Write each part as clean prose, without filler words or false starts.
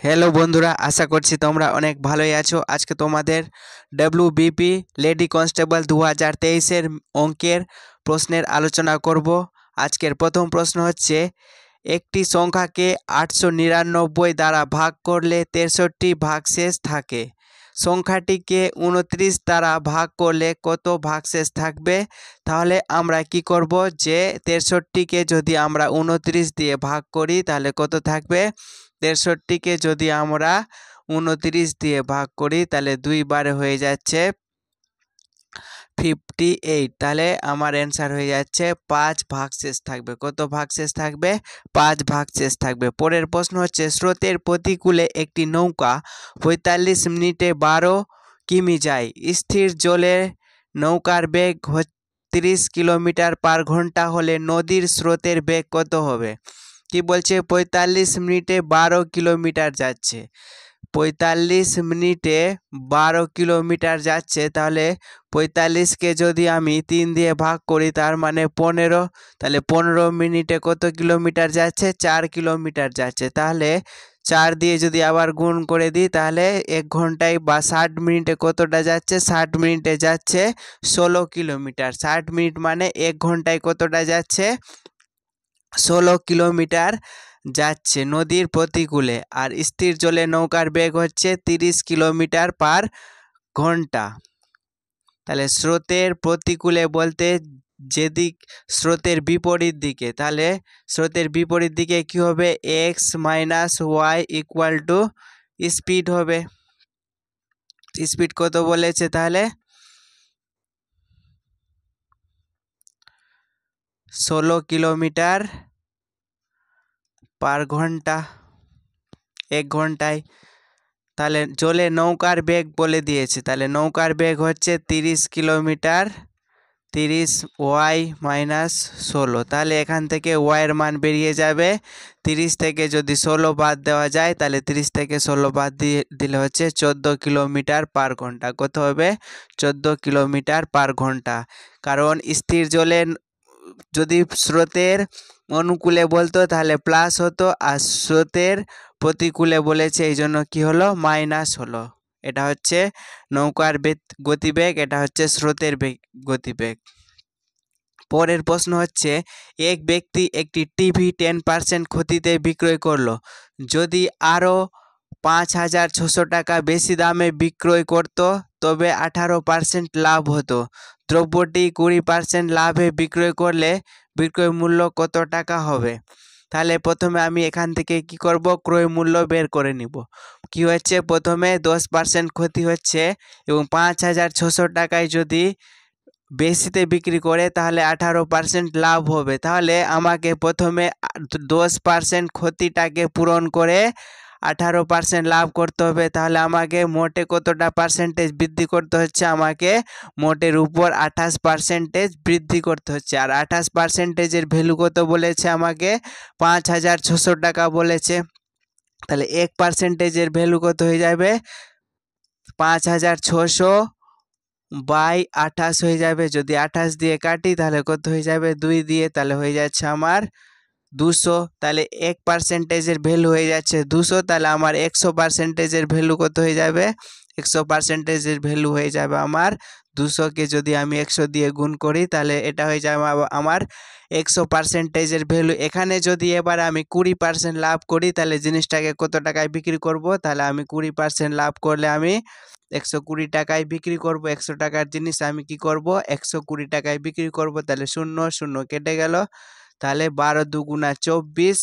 Hello বন্ধুরা, আশা করছি তোমরা অনেক ভালোই আছো। আজকে তোমাদের ডব্লিউবিপি লেডি কনস্টেবল 2023-এর অঙ্কের প্রশ্নের আলোচনা করব। আজকের প্রথম প্রশ্ন হচ্ছে, একটি সংখ্যাকে 899 দ্বারা ভাগ করলে 63 ভাগশেষ থাকে। সংখ্যাটিকে 29 দ্বারা ভাগ করলে কত ভাগশেষ থাকবে? তাহলে আমরা কি করব, যে 63কে যদি আমরা 29 দিয়ে ভাগ করি তাহলে কত থাকবে? 63কে যদি আমরা 29 দিয়ে ভাগ করি তাহলে 2 বারে হয়ে যাচ্ছে 58। তাহলে আমার অ্যান্সার হয়ে যাচ্ছে 5 ভাগশেষ থাকবে। কত ভাগশেষ থাকবে? 5 ভাগশেষ থাকবে। পরের প্রশ্ন হচ্ছে, স্রোতের প্রতিকূলে একটি নৌকা 45 মিনিটে 12 কিমি যায়। স্থির জলে নৌকার বেগ 30 কিলোমিটার পার ঘন্টা হলে নদীর স্রোতের বেগ কত হবে? কি বলছে? 45 মিনিটে 12 কিলোমিটার যাচ্ছে। 45 মিনিটে 12 কিলোমিটার যাচ্ছে, তাহলে 45কে যদি আমি 3 দিয়ে ভাগ করি তার মানে 15। তাহলে 15 মিনিটে কত কিলোমিটার যাচ্ছে? 4 কিলোমিটার যাচ্ছে। তাহলে 4 দিয়ে যদি আবার গুণ করে দিই তাহলে 1 ঘন্টায় বা 60 মিনিটে কতটা যাচ্ছে? 60 মিনিটে যাচ্ছে 16 কিলোমিটার। 60 মিনিট মানে 1 ঘন্টায় কতটা যাচ্ছে? 16 কিলোমিটার যাচ্ছে নদীর প্রতিকূলে। আর স্থির জলে নৌকার বেগ হচ্ছে 30 কিলোমিটার পার ঘন্টা। তাহলে স্রোতের প্রতিকূলে বলতে যেদিক স্রোতের বিপরীত দিকে, তাহলে স্রোতের বিপরীত দিকে কি হবে? X minus y equal to speed হবে। স্পিড কত বলেছে? তাহলে 16 কিলোমিটার পার ঘন্টা 1 ঘন্টায়। তাহলে জলে নৌকার বেগ বলে দিয়েছে, তাহলে নৌকার বেগ হচ্ছে 30 কিলোমিটার, 30 ওয়াই মাইনাস 16। তাহলে এখান থেকে ওয়াইয়ের মান বেরিয়ে যাবে। 30 থেকে যদি 16 বাদ দেওয়া যায় তাহলে 30 থেকে 16 বাদ দিয়ে দিলে হচ্ছে 14 কিলোমিটার পার ঘন্টা। কত হবে? 14 কিলোমিটার পার ঘন্টা। কারণ স্থির জলে যদি স্রোতের অনুকূলে বলতো তাহলে প্লাস হতো, আর স্রোতের প্রতিকূলে বলেছে এই জন্য কি হলো? মাইনাস হলো। এটা হচ্ছে নৌকার গতিবেগ, এটা হচ্ছে স্রোতের গতিবেগ। পরের প্রশ্ন হচ্ছে, এক ব্যক্তি একটি টিভি 10% ক্ষতিতে বিক্রয় করলো। যদি আরও 5,600 টাকা বেশি দামে বিক্রয় করত তবে 18% লাভ হতো। দ্রব্যটি 20% লাভে বিক্রয় করলে বিক্রয় মূল্য কত টাকা হবে? তাহলে প্রথমে আমি এখান থেকে কি করব? ক্রয় মূল্য বের করে নিব। কি হচ্ছে? প্রথমে 10% ক্ষতি হচ্ছে এবং 5,600 টাকায় যদি বেশিতে বিক্রি করে তাহলে 18% লাভ হবে। তাহলে আমাকে প্রথমে 10% ক্ষতিটাকে পূরণ করে 18% লাভ করতে হবে। তাহলে আমাকে মোটে কতটা পার্সেন্টেজ বৃদ্ধি করতে হচ্ছে? আমাকে মোটের উপর 28% বৃদ্ধি করতে হচ্ছে। আর 28%-এর ভ্যালু কত বলেছে? আমাকে 5,600 টাকা বলেছে। তাহলে 1%-এর ভ্যালু কত হয়ে যাবে? 5,600 বাই 28 হয়ে যাবে। যদি 28 দিয়ে কাটি তাহলে কত হয়ে যাবে? 2 দিয়ে, তাহলে হয়ে যাচ্ছে আমার 200। তাহলে 1%-এর ভ্যালু হয়ে যাচ্ছে 200। তাহলে আমার 100%-এর ভ্যালু কত হয়ে যাবে? 100%-এর ভ্যালু হয়ে যাবে আমার 200-কে যদি আমি 100 দিয়ে গুণ করি তাহলে এটা হয়ে যাবে আমার 100%-এর ভ্যালু। এখানে যদি এবার আমি 20% লাভ করি তাহলে জিনিসটাকে কত টাকায় বিক্রি করব? তাহলে আমি 20% লাভ করলে আমি 120 টাকায় বিক্রি করব। 100 টাকার জিনিস আমি কি করব? 120 টাকায় বিক্রি করব। তাহলে 0 0 কেটে গেল। তাহলে 12 দুগুণা 24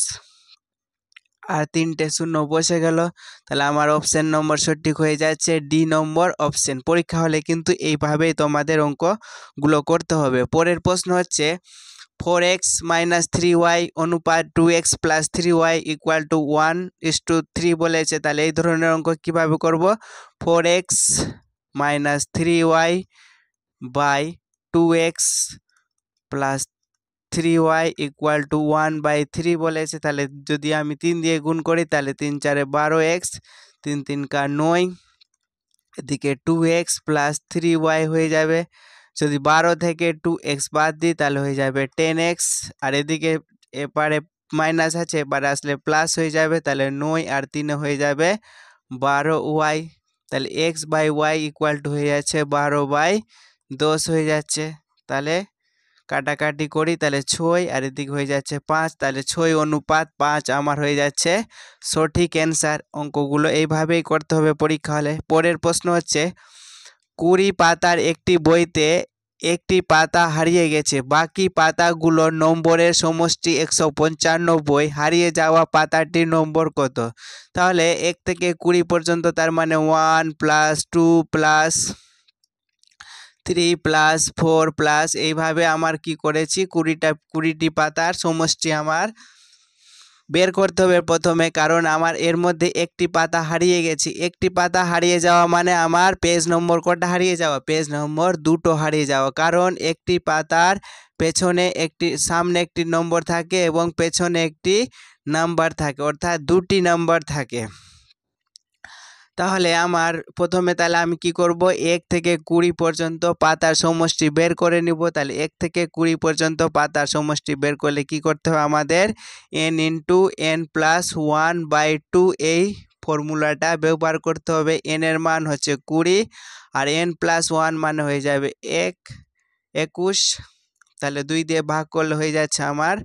আর 3টে 0 বসে গেল। তাহলে আমার অপশন নম্বর সঠিক হয়ে যাচ্ছে ডি নম্বর অপশন। পরীক্ষা হলে কিন্তু এইভাবেই তোমাদের অঙ্কগুলো করতে হবে। পরের প্রশ্ন হচ্ছে, 4x মাইনাস 3y অনুপাত 2x plus 3y equal two 1:3 বলেছে। তাহলে এই ধরনের অঙ্ক কীভাবে করব? 4x minus 3y by 2x plus 3y equal to 1/3 বলেছে। তাহলে যদি আমি 3 দিয়ে গুণ করি তাহলে 3 4 12x, 3 3 কা 9, এদিকে 2x প্লাস 3y হয়ে যাবে। যদি 12 থেকে 2x বাদ দিই তাহলে হয়ে যাবে 10x, আর এদিকে এপারে মাইনাস আছে, এবার আসলে প্লাস হয়ে যাবে, তাহলে 9 আর 3 হয়ে যাবে 12y। তাহলে x by y equal to হয়ে যাচ্ছে 12/10 হয়ে যাচ্ছে। তাহলে কাটাকাটি করি, তাহলে 6 আর এদিকে হয়ে যাচ্ছে 5, তাহলে 6:5 আমার হয়ে যাচ্ছে সঠিক অ্যান্সার। অঙ্কগুলো এইভাবেই করতে হবে পরীক্ষা হলে। পরের প্রশ্ন হচ্ছে 20 পাতার একটি বইতে একটি পাতা হারিয়ে গেছে, বাকি পাতাগুলোর নম্বরের সমষ্টি 195, হারিয়ে যাওয়া পাতাটির নম্বর কত? তাহলে 1 থেকে 20 পর্যন্ত, তার মানে 1 + 2 + 3 + 4 প্লাস এইভাবে আমার কি করেছি 20টি পাতার সমষ্টি আমার বের করতে হবে প্রথমে, কারণ আমার এর মধ্যে একটি পাতা হারিয়ে গেছে। একটি পাতা হারিয়ে যাওয়া মানে আমার পেজ নম্বর কটা হারিয়ে যাওয়া? পেজ নম্বর 2টো হারিয়ে যাওয়া, কারণ একটি পাতার পেছনে একটি, সামনে একটি নম্বর থাকে এবং পেছনে একটি নাম্বার থাকে, অর্থাৎ 2টি নাম্বার থাকে। তাহলে আমার প্রথমে, তাহলে আমি কি করব, 1 থেকে 20 পর্যন্ত পাতার সমষ্টি বের করে নিব। তাহলে 1 থেকে 20 পর্যন্ত পাতার সমষ্টি বের করলে কি করতে হবে আমাদের? n × n+1/2 এই ফর্মুলাটা ব্যবহার করতে হবে। n এর মান হচ্ছে 20 আর n+1 মানে হয়ে যাবে 21। তাহলে 2 দিয়ে ভাগ করলে হয়ে যাচ্ছে আমার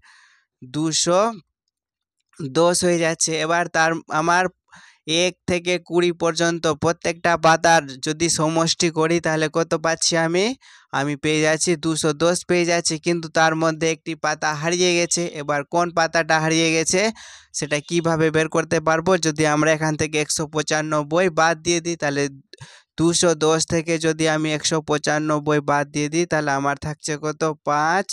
210 হয়ে যাচ্ছে। এবার আমার 1 থেকে 20 পর্যন্ত প্রত্যেকটা পাতার যদি সমষ্টি করি তাহলে কত পাচ্ছি আমি পেয়ে যাচ্ছি 210 পেয়ে যাচ্ছি, কিন্তু তার মধ্যে একটি পাতা হারিয়ে গেছে। এবার কোন পাতাটা হারিয়ে গেছে সেটা কিভাবে বের করতে পারবো? যদি আমরা এখান থেকে 195 বাদ দিয়ে দিই, তাহলে 210 থেকে যদি আমি 195 বাদ দিয়ে দিই তাহলে আমার থাকছে কত? 5।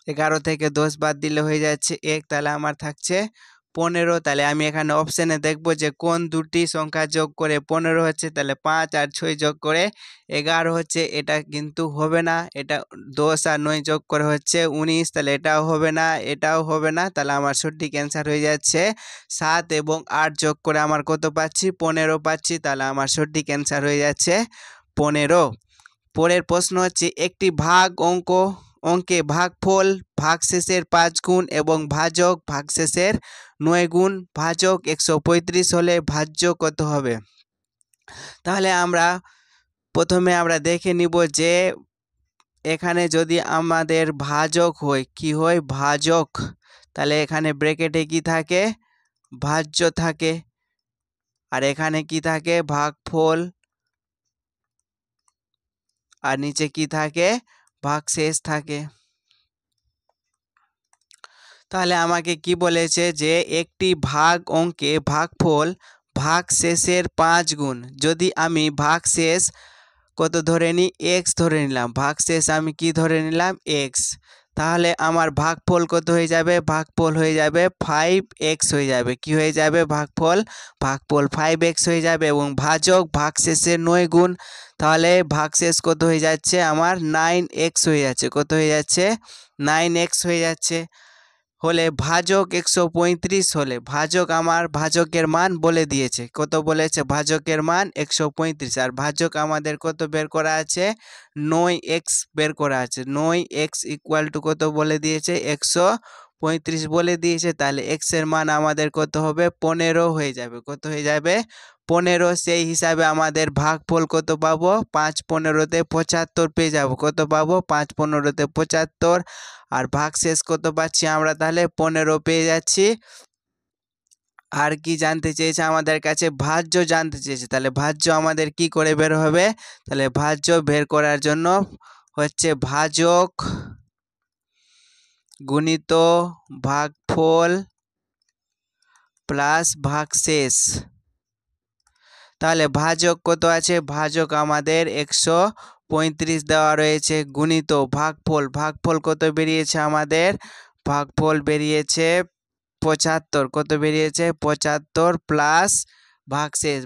11 থেকে 10 বাদ দিলে হয়ে যাচ্ছে 1, তাহলে আমার থাকছে 15। তাহলে আমি এখানে অপশানে দেখবো যে কোন দুটি সংখ্যা যোগ করে 15 হচ্ছে, তাহলে 5 আর 6 যোগ করে 11 হচ্ছে। এটা কিন্তু হবে না, এটা 10 আর 9 যোগ করে হচ্ছে 19, তাহলে এটাও হবে না, এটাও হবে না। তাহলে আমার সঠিক অ্যান্সার হয়ে যাচ্ছে 7 এবং 8 যোগ করে আমার কত পাচ্ছি? 15 পাচ্ছি। তাহলে আমার সঠিক অ্যান্সার হয়ে যাচ্ছে 15। পরের প্রশ্ন হচ্ছে একটি অঙ্কে ভাগফল ভাগশেষের 5 গুণ এবং ভাজক ভাগশেষের 9 গুণ, ভাজক 135 হলে ভাজ্য কত হবে? তাহলে প্রথমে আমরা দেখে নিব যে এখানে যদি আমাদের ভাজক হয়, কি হয়? ভাজক। তাহলে এখানে ব্র্যাকেটে কি থাকে? ভাজ্য থাকে। আর এখানে কি থাকে? ভাগফল। আর নিচে কি থাকে? ভাগশেষ থাকে। তাহলে আমাকে কি বলেছে যে একটি অঙ্কে ভাগফল ভাগশেষের 5 গুণ, যদি আমি ভাগশেষ কত ধরে নিই? x ধরে নিলাম। ভাগশেষ আমি কি ধরে নিলাম? x। তাহলে আমার ভাগফল কত হয়ে যাবে? ভাগফল হয়ে যাবে 5x হয়ে যাবে। কি হয়ে যাবে? ভাগফল 5x হয়ে যাবে। এবং ভাজক ভাগশেষের 9 গুণ, তাহলে ভাগশেষ কত হয়ে যাচ্ছে আমার? 9x হয়ে যাচ্ছে। কত হয়ে যাচ্ছে? 9x হয়ে যাচ্ছে। হলে ভাজক 135 হলে ভাজকের মান বলে দিয়েছে। কত বলেছে? ভাজকের মান 135। আর ভাজক আমাদের কত বের করা আছে? 9x বের করা আছে। 9x ইকুয়াল টু কত বলে দিয়েছে? 135 বলে দিয়েছে। তাহলে x এর মান আমাদের কত হবে? 15 হয়ে যাবে। কত হয়ে যাবে? 15। সেই হিসাবে আমাদের ভাগফল কত পাবো? 5 15-তে 75 পেয়ে যাবো। কত পাবো? 5 15-তে 75। আর ভাগশেষ কত পাচ্ছি আমরা? তাহলে 15 পেয়ে যাচ্ছি। আর কি জানতে চেয়েছে আমাদের কাছে? ভাজ্য জানতে চেয়েছে। তাহলে ভাজ্য আমাদের কি করে বের হবে? তাহলে ভাজ্য বের করার জন্য হচ্ছে ভাজক গুণিত ভাগফল প্লাস ভাগশেষ। তাহলে ভাজক কত আছে? ভাজক আমাদের 135 দেওয়া রয়েছে, গুণিত ভাগফল কত বেরিয়েছে আমাদের? ভাগফল বেরিয়েছে 75। কত বেরিয়েছে? 75 প্লাস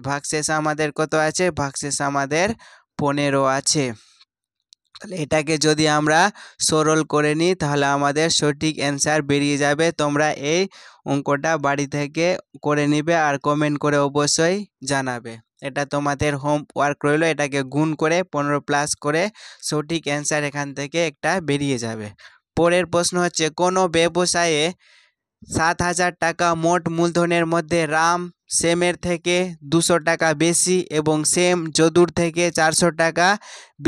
ভাগশেষ আমাদের কত আছে? ভাগশেষ আমাদের 15 আছে। তাহলে এটাকে যদি আমরা সরল করে নিই তাহলে আমাদের সঠিক অ্যান্সার বেরিয়ে যাবে। তোমরা এই অঙ্কটা বাড়ি থেকে করে নিবে আর কমেন্ট করে অবশ্যই জানাবে। এটা তোমাদের হোমওয়ার্ক রইলো, এটাকে গুণ করে 15 প্লাস করে সঠিক অ্যান্সার এখান থেকে একটা বেরিয়ে যাবে। পরের প্রশ্ন হচ্ছে, কোনো ব্যবসায়ে 7,000 টাকা মোট মূলধনের মধ্যে রাম সেমের থেকে 200 টাকা বেশি এবং সেম যদুর থেকে 400 টাকা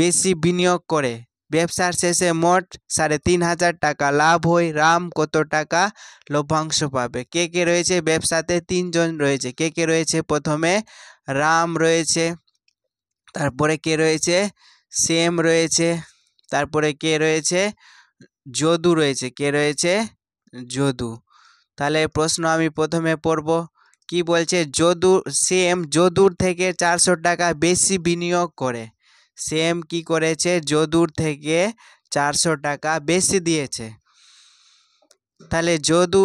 বেশি বিনিয়োগ করে ব্যবসার শেষে মোট 3,500 টাকা লাভ হয়, রাম কত টাকা লভ্যাংশ পাবে? কে কে রয়েছে ব্যবসাতে? 3 জন রয়েছে। কে কে রয়েছে? প্রথমে রাম রয়েছে, তারপরে কে রয়েছে? সেম রয়েছে, তারপরে কে রয়েছে? যদু রয়েছে। কে রয়েছে? যদু। তাহলে প্রশ্ন আমি প্রথমে পড়ব। কি বলছে? সেম যদুর থেকে 400 টাকা বেশি বিনিয়োগ করে। সেম কি করেছে? যদুর থেকে 400 টাকা বেশি দিয়েছে। তাহলে যদু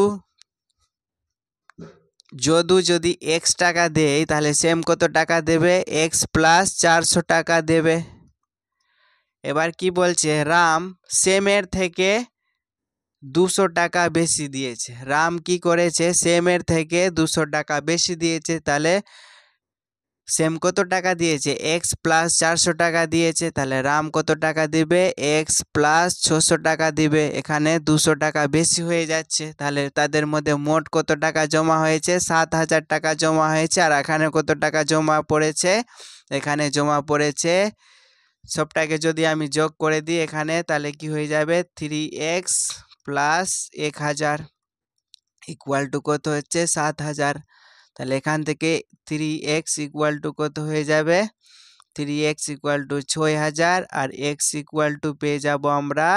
যদি x টাকা দেয় তাহলে সেম কত টাকা দেবে? x প্লাস 400 টাকা দেবে। এবার কি বলছে? রাম সেমের থেকে 200 টাকা বেশি দিয়েছে। রাম কি করেছে? সেমের থেকে 200 টাকা বেশি দিয়েছে। তাহলে সেম কত টাকা দিয়েছে? x প্লাস 400 টাকা দিয়েছে। তাহলে রাম কত টাকা দিবে? x প্লাস 600 টাকা দিবে। এখানে 200 টাকা বেশি হয়ে যাচ্ছে। তাহলে তাদের মধ্যে মোট কত টাকা জমা হয়েছে? 7,000 টাকা জমা হয়েছে। আর এখানে কত টাকা জমা পড়েছে? এখানে জমা পড়েছে, সবটাকে যদি আমি যোগ করে দিই এখানে, তাহলে কি হয়ে যাবে? 3x প্লাস 1,000 ইকুয়াল টু কত হচ্ছে? 7,000। তাহলে এখান থেকে 3x ইকুয়াল টু কত হয়ে যাবে? 3x ইকুয়াল টু 6,000 আর x ইকুয়াল টু পেয়ে যাব আমরা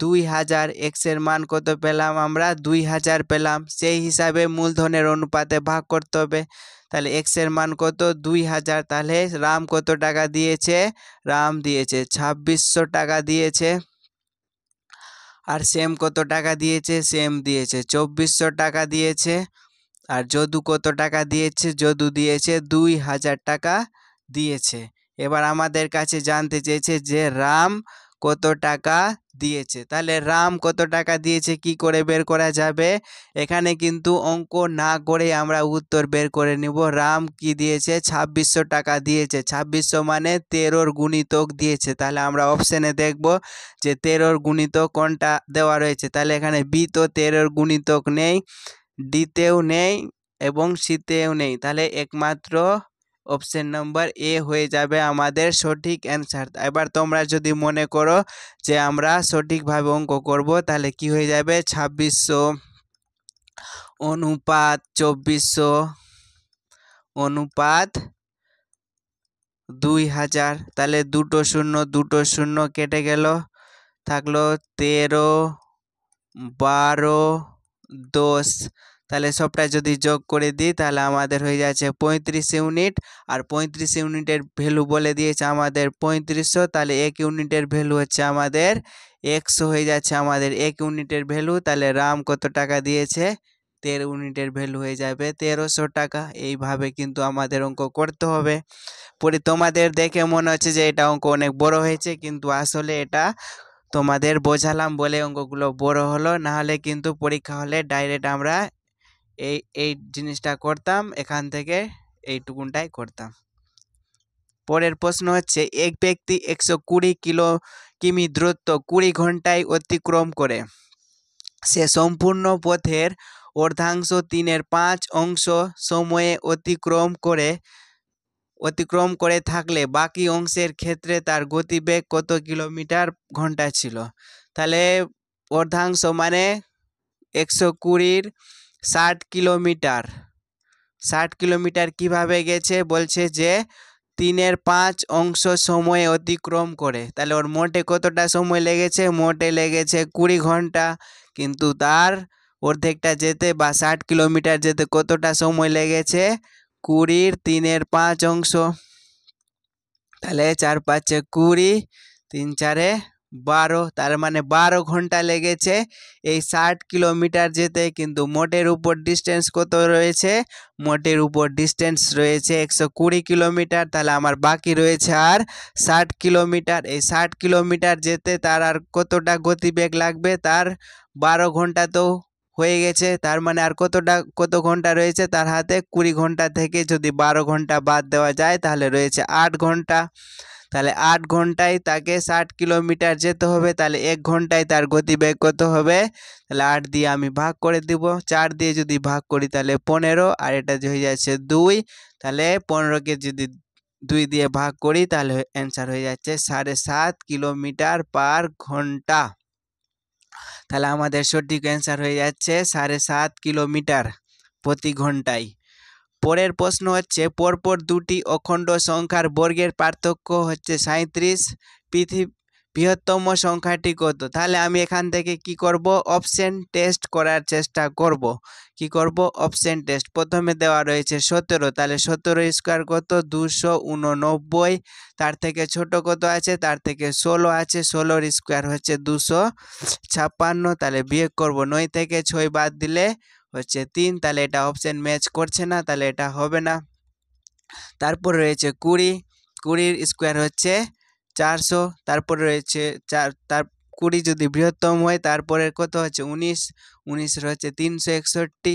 2,000। x এর মান কত পেলাম আমরা? 2,000 পেলাম। সেই হিসাবে মূলধনের অনুপাতে ভাগ করতে হবে। তাহলে x এর মান কত? 2,000। তাহলে রাম কত টাকা দিয়েছে? রাম দিয়েছে 2,600 টাকা দিয়েছে। আর সেম কত টাকা দিয়েছে? সেম দিয়েছে 2,400 টাকা দিয়েছে। আর যদু কত টাকা দিয়েছে? যদু দিয়েছে 2,000 টাকা দিয়েছে। এবার আমাদের কাছে জানতে চেয়েছে যে রাম কত টাকা দিয়েছে। তাহলে রাম কত টাকা দিয়েছে কি করে বের করা যাবে? এখানে কিন্তু অঙ্ক না করে আমরা উত্তর বের করে নিব। রাম কি দিয়েছে? 2,600 টাকা দিয়েছে। 2,600 মানে 13-র গুণিতক দিয়েছে। তাহলে আমরা অপশানে দেখব যে 13-র গুণিতক কোনটা দেওয়া রয়েছে। তাহলে এখানে বি তো 13-র গুণিতক নেই, ডিতেও নেই এবং সিতেও নেই। তাহলে একমাত্র অপশন নম্বর এ হয়ে যাবে আমাদের সঠিক অ্যান্সার। এবার তোমরা যদি মনে করো যে আমরা সঠিকভাবে অঙ্ক করব, তাহলে কি হয়ে যাবে? 2,600 অনুপাত 2,400 অনুপাত 2,000। তাহলে দুটো শূন্য কেটে গেল, থাকলো 13, 12, 10। তাহলে সবটা যদি যোগ করে দিই তাহলে আমাদের হয়ে যাচ্ছে 35 ইউনিট। আর 35 ইউনিটের ভ্যালু বলে দিয়েছে আমাদের 3500। তাহলে 1 ইউনিটের ভ্যালু হচ্ছে আমাদের 100 হয়ে যাচ্ছে আমাদের 1 ইউনিটের ভ্যালু। তাহলে রাম কত টাকা দিয়েছে? 13 ইউনিটের ভ্যালু হয়ে যাবে 1,300 টাকা। এইভাবে কিন্তু আমাদের অঙ্ক করতে হবে। পরে তোমাদের দেখে মনে হচ্ছে যে এটা অঙ্ক অনেক বড় হয়েছে, কিন্তু আসলে এটা তোমাদের বোঝালাম বলে অঙ্কগুলো বড় হলো, না হলে কিন্তু পরীক্ষা হলে ডাইরেক্ট আমরা এই জিনিসটা করতাম, এখান থেকে এইটুকুনটাই করতাম। পরের প্রশ্ন হচ্ছে, এক ব্যক্তি 120 কিমি দূরত্ব 20 ঘন্টায় অতিক্রম করে। সে সম্পূর্ণ পথের অর্ধাংশ 3/5 অংশ সময়ে অতিক্রম করে থাকলে বাকি অংশের ক্ষেত্রে তার গতিবেগ কত কিলোমিটার ঘন্টা ছিল? তাহলে অর্ধাংশ মানে 120-র 60 কিলোমিটার। 60 কিলোমিটার কিভাবে গেছে? বলছে যে 3/5 অংশ সময়ে অতিক্রম করে। তাহলে ওর মোটে কতটা সময় লেগেছে? মোটে লেগেছে 20 ঘন্টা, কিন্তু তার অর্ধেকটা যেতে বা 60 কিলোমিটার যেতে কতটা সময় লেগেছে? 20-র 3/5 অংশ। তাহলে 4 × 5 = 20, 3 × 4 = 12। তার মানে 12 ঘন্টা লেগেছে এই 60 কিলোমিটার যেতে। কিন্তু মোটের উপর ডিস্টেন্স কত রয়েছে? মোটের উপর ডিস্টেন্স রয়েছে 120 কিলোমিটার। তাহলে আমার বাকি রয়েছে আর 60 কিলোমিটার। এই 60 কিলোমিটার যেতে তার আর কতটা গতিবেগ লাগবে? তার 12 ঘন্টা তো হয়ে গেছে, তার মানে আর কত ঘন্টা রয়েছে তার হাতে? 20 ঘন্টা থেকে যদি 12 ঘন্টা বাদ দেওয়া যায় তাহলে রয়েছে 8 ঘন্টা। তাহলে 8 ঘন্টায় তাকে 60 কিলোমিটার যেতে হবে, তাহলে 1 ঘন্টায় তার গতিবেগ কত হবে? তাহলে 8 দিয়ে আমি ভাগ করে দিব, 4 দিয়ে যদি ভাগ করি তাহলে 15, আর এটা হয়ে যাচ্ছে 2, তাহলে 15কে যদি 2 দিয়ে ভাগ করি তাহলে অ্যান্সার হয়ে যাচ্ছে 7.5 কিলোমিটার পার ঘন্টা। তাহলে আমাদের সঠিক অ্যান্সার হয়ে যাচ্ছে 7.5 কিলোমিটার প্রতি ঘন্টায়। পরের প্রশ্ন হচ্ছে, পরপর দুটি অখণ্ড সংখ্যার বর্গের পার্থক্য হচ্ছে 37, বৃহত্তম সংখ্যাটি কত? তাহলে আমি এখান থেকে কি করব? অপশন টেস্ট করার চেষ্টা করব। কি করব? Option test. প্রথমে দেওয়া রয়েছে 17, তাহলে 17 স্কোয়ার কত? 289। তার থেকে ছোট কত আছে? তার থেকে 16 আছে, 16 স্কোয়ার হচ্ছে 256। তাহলে বিয়োগ করব, 9 থেকে 6 বাদ দিলে হচ্ছে 3, তাহলে এটা অপশন ম্যাচ করছে না, তাহলে এটা হবে না। তারপর রয়েছে 20, 20 স্কোয়ার হচ্ছে 400। তারপর রয়েছে 20 যদি বৃহত্তম হয় তারপরে কত হচ্ছে? 19, 19 হচ্ছে 361।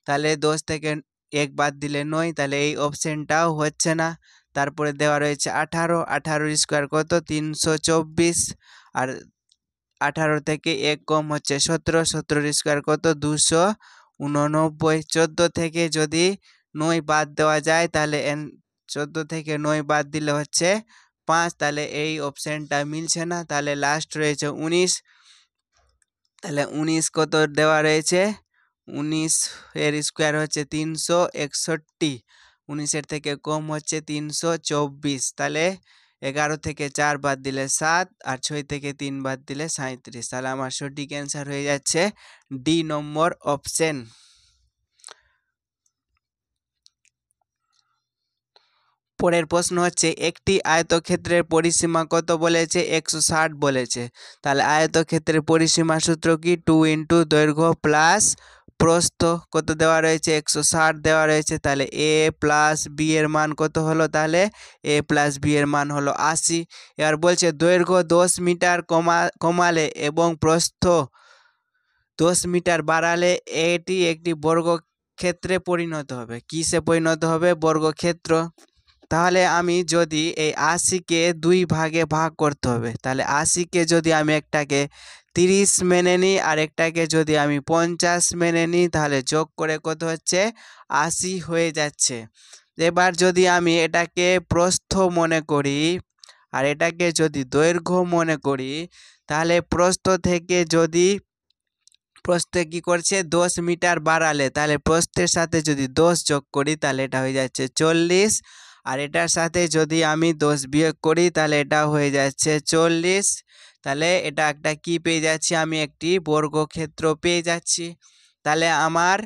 তাহলে 10 থেকে 1 বাদ দিলে 9, তাহলে এই অপশনটাও হচ্ছে না। তারপরে দেওয়া রয়েছে 18, 18 স্কোয়ার কত? 324। আর 18 থেকে 1 কম হচ্ছে 17, 17 স্কোয়ার কত? 289। 14 থেকে যদি 9 বাদ দেওয়া যায় তাহলে 14 থেকে 9 বাদ দিলে হচ্ছে 5, তাহলে এই অপশনটা মিলছে না। তাহলে লাস্ট রয়েছে 19, তাহলে 19 কত দেওয়া রয়েছে? 19 এর স্কোয়ার হচ্ছে 361, 19-এর থেকে কম হচ্ছে 324। তাহলে 11 থেকে 4 বাদ দিলে 7, আর 6 থেকে 3 বাদ দিলে 37। তাহলে আমার সঠিক অ্যান্সার হয়ে যাচ্ছে ডি নম্বর অপশন। পরের প্রশ্ন হচ্ছে, একটি আয়তক্ষেত্রের পরিসীমা কত বলেছে? 160 বলেছে। তাহলে আয়তক্ষেত্রের পরিসীমা সূত্র কি? 2 ইন্টু দৈর্ঘ্য প্লাস প্রস্থ। কত দেওয়া রয়েছে? 160 দেওয়া রয়েছে। তাহলে এ প্লাস বি এর মান কত হলো? তাহলে এ প্লাস বি এর মান হলো 80। এবার বলছে দৈর্ঘ্য 10 মিটার কমালে এবং প্রস্থ 10 মিটার বাড়ালে এটি একটি বর্গক্ষেত্রে পরিণত হবে। কিসে পরিণত হবে? বর্গক্ষেত্র। তাহলে আমি যদি এই 80-কে 2 ভাগে ভাগ করতে হবে, তাহলে 80-কে যদি আমি একটাকে 30 মেনে নিই আর একটাকে যদি আমি 50 মেনে নিই, তাহলে যোগ করে কত হচ্ছে? 80 হয়ে যাচ্ছে। এবার যদি আমি এটাকে প্রস্থ মনে করি আর এটাকে যদি দৈর্ঘ্য মনে করি, তাহলে প্রস্থ থেকে যদি প্রস্থে কি করছে? 10 মিটার বাড়ালে, তাহলে প্রস্থের সাথে যদি 10 যোগ করি তাহলে এটা হয়ে যাচ্ছে 40, আর এটার সাথে যদি আমি 10 বিয়োগ করি তাহলে এটা হয়ে যাচ্ছে 40। তাহলে এটা একটা কি পেয়ে যাচ্ছি? আমি একটি বর্গক্ষেত্র পেয়ে যাচ্ছি। তাহলে আমার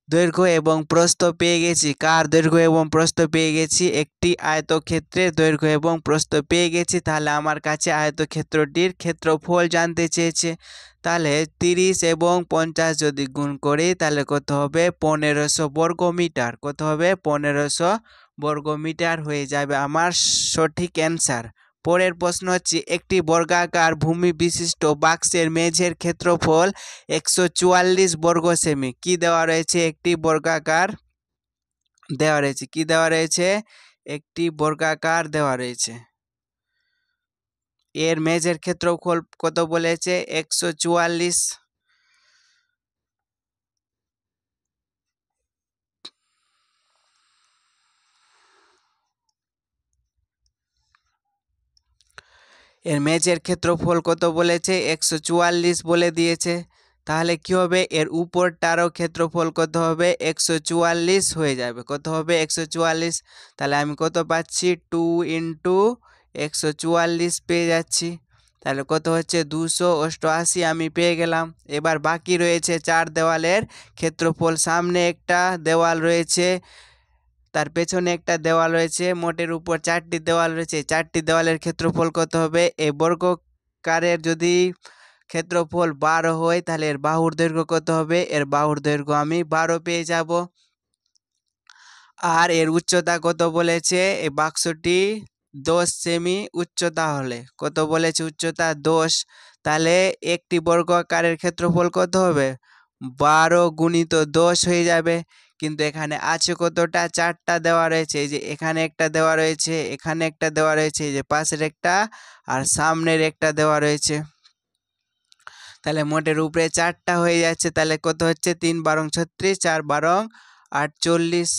দৈর্ঘ্য এবং প্রস্থ পেয়ে গেছি। কার দৈর্ঘ্য এবং প্রস্থ পেয়ে গেছি? একটি আয়তক্ষেত্রের দৈর্ঘ্য এবং প্রস্থ পেয়ে গেছি। তাহলে আমার কাছে আয়তক্ষেত্রটির ক্ষেত্রফল জানতে চেয়েছে। তাহলে 30 এবং 50 যদি গুণ করি তাহলে কত হবে? 1500 বর্গমিটার। কত হবে? 1500 বর্গমিটার হয়ে যাবে আমার সঠিক অ্যান্সার। পরের প্রশ্ন হচ্ছে, একটি বর্গাকার ভূমি বিশিষ্ট বাক্সের মেঝের ক্ষেত্রফল 144 বর্গ সেমি। কি দেওয়া রয়েছে? একটি বর্গাকার দেওয়া রয়েছে। কি দেওয়া রয়েছে? একটি বর্গাকার দেওয়া রয়েছে। এর মেঝের ক্ষেত্রফল কত বলেছে? 144। এর মেঝের ক্ষেত্রফল কত বলেছে? 144 বলে দিয়েছে। তাহলে কি হবে? এর উপরটারও ক্ষেত্রফল কত হবে? 144 হয়ে যাবে। কত হবে? 144। তাহলে আমি কত পাচ্ছি? 2 ইন্টু 144 পেয়ে যাচ্ছি। তাহলে কত হচ্ছে? 288 আমি পেয়ে গেলাম। এবার বাকি রয়েছে 4 দেওয়ালের ক্ষেত্রফল। সামনে একটা দেওয়াল রয়েছে, তার পেছনে একটা দেওয়াল রয়েছে, মোটের উপর 4টি দেওয়াল রয়েছে। 4টি দেওয়ালের ক্ষেত্রফল কত হবে? এই বর্গকারের যদি ক্ষেত্রফল 12 হয় তাহলে এর বাহুর দৈর্ঘ্য কত হবে? এর বাহুর দৈর্ঘ্য আমি 12 পেয়ে যাব। আর এর উচ্চতা কত বলেছে? এই বাক্সটি 10 সেমি উচ্চতা হলে কত বলেছে? উচ্চতা 10। তাহলে একটি বর্গাকারের ক্ষেত্রফল কত হবে? 12 গুণিত 10 হয়ে যাবে। কিন্তু এখানে আছে কতটা, 4টা দেওয়া রয়েছে। এই যে এখানে একটা দেওয়া রয়েছে, এখানে একটা দেওয়া রয়েছে, এই যে পাশের একটা আর সামনের একটা দেওয়া রয়েছে। তাহলে মোটের উপরে 4টা হয়ে যাচ্ছে। তাহলে কত হচ্ছে, 3 বারং 36, 4 বারং 48,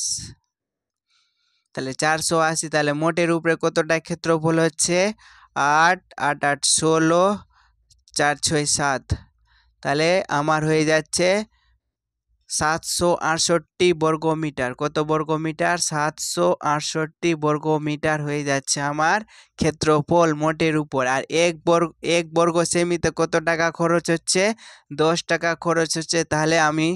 তাহলে 480। তাহলে মোটের উপরে কতটা ক্ষেত্রফল হচ্ছে, 8, 8, 8, 16, 4, 6, 7। তাহলে আমার হয়ে যাচ্ছে 768 বর্গমিটার। কত বর্গমিটার, 768 বর্গমিটার হয়ে যাচ্ছে আমার ক্ষেত্রফল মোটের উপর। আর এক বর্গ সেমিতে কত টাকা খরচ হচ্ছে, 10 টাকা খরচ হচ্ছে। তাহলে আমি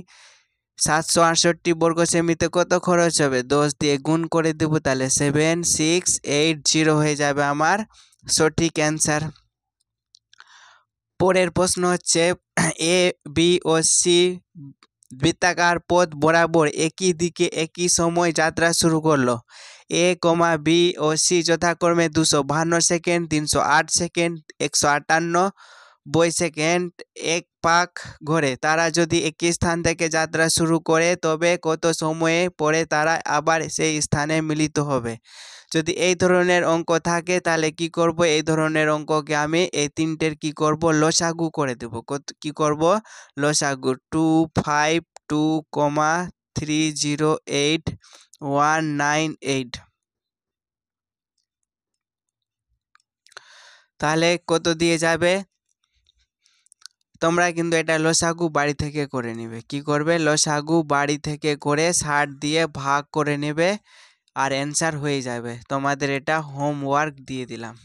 768 বর্গ সেমিতে কত খরচ হবে, 10 দিয়ে গুণ করে দেবো। তাহলে 7680 হয়ে যাবে আমার সঠিক অ্যান্সার। পরের প্রশ্ন হচ্ছে, এ বি ও সি বৃত্তাকার পথ বরাবর একই দিকে একই সময় যাত্রা শুরু করলো। এ কমা বি ও সি যথাক্রমে 252 সেকেন্ড, 308 সেকেন্ড, 158 সেকেন্ড এক পাক ঘোরে। তারা যদি একই স্থান থেকে যাত্রা শুরু করে তবে কত সময়ে পরে তারা আবার সেই স্থানে মিলিত হবে। যদি এই ধরনের অঙ্ক থাকে তাহলে কি করব, এই ধরনের অঙ্ককে আমি এই তিনটের কি করব, লসাগু করে দেব। কি করব, লসাগু। 252,308198। তাহলে কত দিয়ে যাবে, তোমরা কিন্তু এটা লসাগু বাড়ি থেকে করে নেবে। কি করবে, লসাগু বাড়ি থেকে করে 60 দিয়ে ভাগ করে নেবে আর অ্যান্সার হয়ে যাবে। তোমাদের এটা হোমওয়ার্ক দিয়ে দিলাম।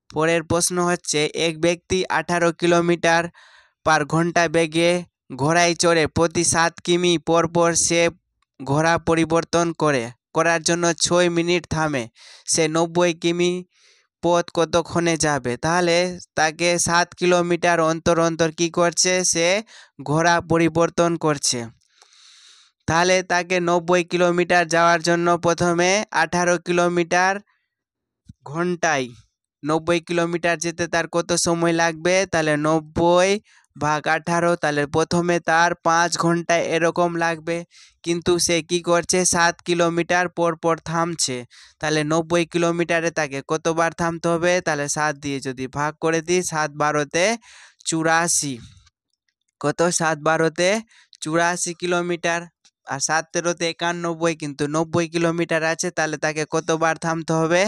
পরের প্রশ্ন হচ্ছে, এক ব্যক্তি 18 কিলোমিটার পার ঘন্টা বেগে ঘোড়ায় চড়ে প্রতি 7 কিমি পর পর সে ঘোড়া পরিবর্তন করার জন্য 6 মিনিট থামে। সে 90 কিমি পথ কতক্ষণে যাবে। তাহলে তাকে 7 কিলোমিটার অন্তর অন্তর কি করছে, সে ঘোড়া পরিবর্তন করছে। তাহলে তাকে 90 কিলোমিটার যাওয়ার জন্য প্রথমে 18 কিলোমিটার ঘন্টায় 90 কিলোমিটার যেতে তার কত সময় লাগবে, তাহলে 90 ভাগ 18, তাহলে প্রথমে তার 5 ঘন্টা এরকম লাগবে। কিন্তু সে কি করছে, 7 কিলোমিটার পর পর থামছে। তাহলে 90 কিলোমিটারে তাকে কতবার থামতে হবে, তাহলে 7 দিয়ে যদি ভাগ করে দিই, 7 12তে 84। কত, 7 12তে 84 কিলোমিটার। আর 7 13তে 91, কিন্তু 90 কিলোমিটার আছে। তাহলে তাকে কতবার থামতে হবে,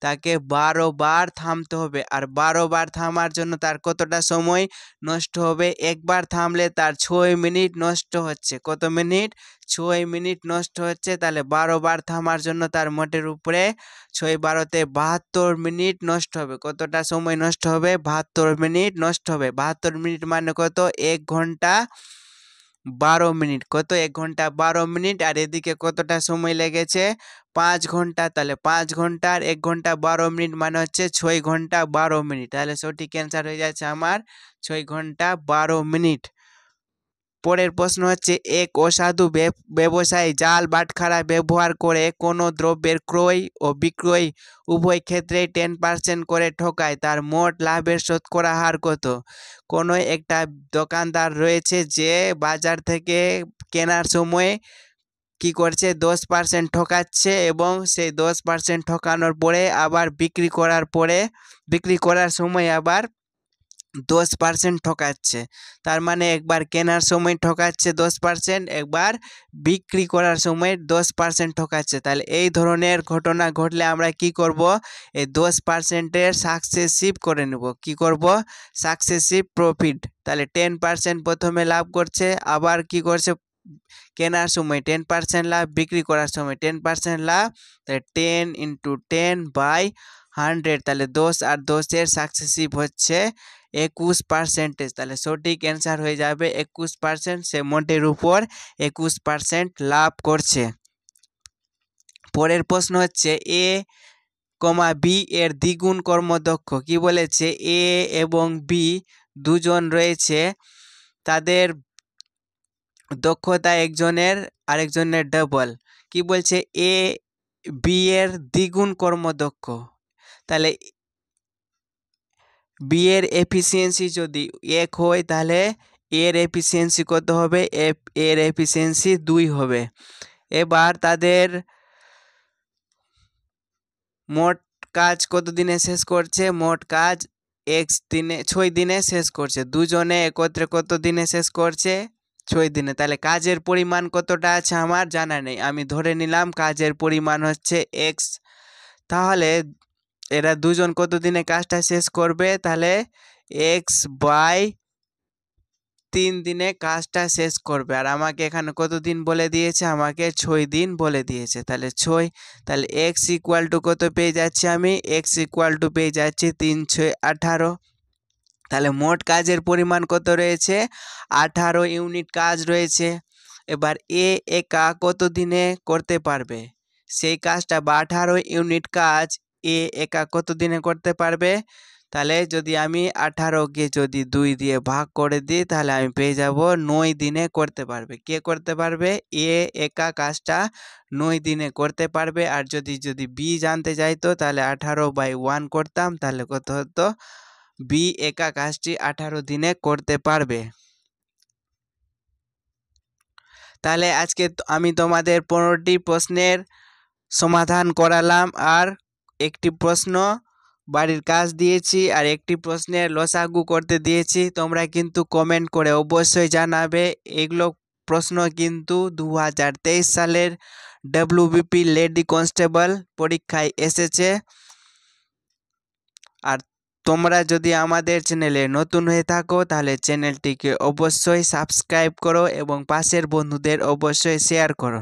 তাকে 12 বার থামতে হবে। আর 12 বার থামার জন্য তার কতটা সময় নষ্ট হবে, একবার থামলে তার 6 মিনিট নষ্ট হচ্ছে। কত মিনিট, 6 মিনিট নষ্ট হচ্ছে। তাহলে 12 বার থামার জন্য তার মোটের উপরে 6 12তে 72 মিনিট নষ্ট হবে। কতটা সময় নষ্ট হবে, 72 মিনিট নষ্ট হবে। 72 মিনিট মানে কত, 1 ঘন্টা 12 মিনিট। কত, 1 ঘন্টা 12 মিনিট। আর এদিকে কতটা সময় লেগেছে, 5 ঘন্টা। তাহলে 5 ঘন্টার 1 ঘন্টা 12 মিনিট মানে হচ্ছে 6 ঘন্টা 12 মিনিট। তাহলে সঠিক অ্যান্সার হয়ে যাচ্ছে আমার 6 ঘন্টা 12 মিনিট। পরের প্রশ্ন হচ্ছে, এক অসাধু ব্যবসায়ী জাল বাটখারা ব্যবহার করে কোনো দ্রব্যের ক্রয় ও বিক্রয় উভয় ক্ষেত্রেই 10% করে ঠকায়। তার মোট লাভের শতকরা হার কত। কোনো একটা দোকানদার রয়েছে যে বাজার থেকে কেনার সময় কি করছে, 10% ঠকাচ্ছে এবং সেই 10% ঠকানোর পরে আবার বিক্রি করার সময় আবার 10% ঠকাচ্ছে। তার মানে একবার কেনার সময় ঠকাচ্ছে 10%, একবার বিক্রি করার সময় 10% ঠকাচ্ছে। তাহলে এই ধরনের ঘটনা ঘটলে আমরা কি করব, এই 10%-এর সাকসেসিভ করে নেব। কি করব, সাকসেসিভ প্রফিট। তাহলে 10% প্রথমে লাভ করছে, আবার কি করছে, কেনার সময় 10% লাভ, বিক্রি করার সময় 10% লাভ। তাহলে 10 × 10/100, তাহলে 10 আর 10-এর সাকসেসিভ হচ্ছে 21%। তাহলে সঠিক অ্যান্সার হয়ে যাবে 21%। সে মোটের উপর 21% লাভ করছে। পরের প্রশ্ন হচ্ছে, এ কমা বি এর দ্বিগুণ কর্মদক্ষ। কি বলেছে, এ এবং বি দুজন রয়েছে, তাদের দক্ষতা একজনের আরেকজনের ডাবল। কি বলছে, এ বি এর দ্বিগুণ কর্মদক্ষ। তাহলে বি এর এফিসিয়েন্সি যদি 1 হয় তাহলে এর এফিসিয়েন্সি কত হবে? এর এফিসিয়েন্সি 2 হবে। এবার তাদের মোট কাজ কত দিনে শেষ করছে? মোট কাজ 6 দিনে শেষ করছে। দুজনে একত্রে কত দিনে শেষ করছে? 6 দিনে। তাহলে কাজের পরিমাণ কতটা আছে আমার জানা নেই, আমি ধরে নিলাম কাজের পরিমাণ হচ্ছে এক্স। তাহলে এরা দুজন কত দিনে কাজটা শেষ করবে? তাহলে এক্স বাই 3 দিনে কাজটা শেষ করবে। আর আমাকে এখানে কত দিন বলে দিয়েছে? আমাকে 6 দিন বলে দিয়েছে। তাহলে 6, তাহলে এক্স ইকুয়াল টু কত পেয়ে যাচ্ছি আমি? এক্স ইকুয়াল টু পেয়ে যাচ্ছি 3 6 18। তাহলে মোট কাজের পরিমাণ কত রয়েছে? 18 ইউনিট কাজ রয়েছে। এবার এ একা কত দিনে করতে পারবে সেই কাজটা, বা 18 ইউনিট কাজ এ একা কত দিনে করতে পারবে? তাহলে যদি আমি 18কে যদি 2 দিয়ে ভাগ করে দিই তাহলে আমি পেয়ে যাব 9 দিনে করতে পারবে। কে করতে পারবে? এ একা কাজটা 9 দিনে করতে পারবে। আর যদি বি জানতে চাইতো তাহলে 18/1 করতাম, তাহলে কত হতো? বি একা কাজটি 18 দিনে করতে পারবে। তাহলে আজকে আমি তোমাদের 15টি প্রশ্নের সমাধান করালাম, আর একটি প্রশ্ন বাড়ির কাজ দিয়েছি, আর একটি প্রশ্নের লসাগু করতে দিয়েছি। তোমরা কিন্তু কমেন্ট করে অবশ্যই জানাবে। এগুলো প্রশ্ন কিন্তু 2023 সালের WBP লেডি কনস্টেবল পরীক্ষায় এসেছে। আর তোমরা যদি আমাদের চ্যানেলে নতুন হয়ে থাকো তাহলে চ্যানেলটিকে অবশ্যই সাবস্ক্রাইব করো এবং পাশের বন্ধুদের অবশ্যই শেয়ার করো।